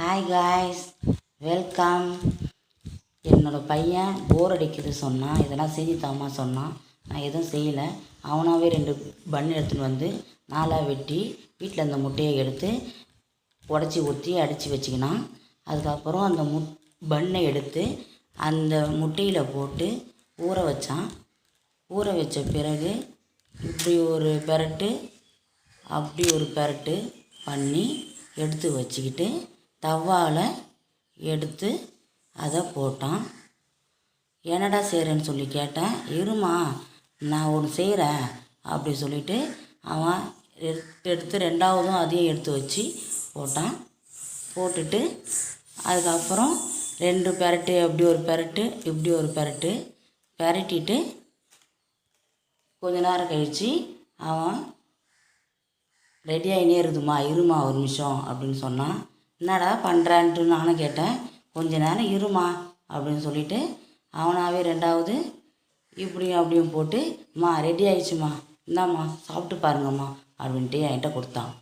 Hi guys, welcome. என்னோடய பையன் போர் அடிக்குது சொன்னான், இதெல்லாம் செஞ்சு தாம்மா சொன்னான். நான் எதுவும் செய்யலை. அவனாகவே 2 பன் எடுத்துன்னு வந்து 4ஆக வெட்டி வீட்டில் அந்த முட்டையை எடுத்து உடச்சி ஊற்றி அடித்து வச்சுக்கினான். அதுக்கப்புறம் அந்த பன்னை எடுத்து அந்த முட்டையில் போட்டு ஊற வச்சான். ஊற வச்ச பிறகு இப்படி ஒரு பெரட்டு அப்படி ஒரு பெரட்டு பண்ணி எடுத்து வச்சுக்கிட்டு தவாவில் எடுத்து அதை போட்டான். என்னடா செய்கிறேன்னு சொல்லி கேட்டேன். இருமா, நான் ஒன்று செய்கிறேன் அப்படி சொல்லிவிட்டு அவன் எடுத்து 2ஆவதும் அதையும் எடுத்து வச்சு போட்டான். போட்டுட்டு அதுக்கப்புறம் 2 பெரட்டு, அப்படி ஒரு பெரட்டு இப்படி ஒரு பெரட்டு பெரட்டிட்டு கொஞ்ச நேரம் கழித்து அவன் ரெடி ஆகினே இருக்குதுமா, இருமா ஒரு நிமிஷம் அப்படின்னு சொன்னான். என்னடா பண்ணுறான்ட்டு நானும் கேட்டேன். கொஞ்ச நேரம் இருமா அப்படின்னு சொல்லிவிட்டு அவனாகவே 2ஆவது இப்படியும் அப்படியும் போட்டு, ரெடி ஆயிடுச்சுமா, இந்தாம்மா சாப்பிட்டு பாருங்கம்மா அப்படின்ட்டு என்கிட்ட கொடுத்தான்.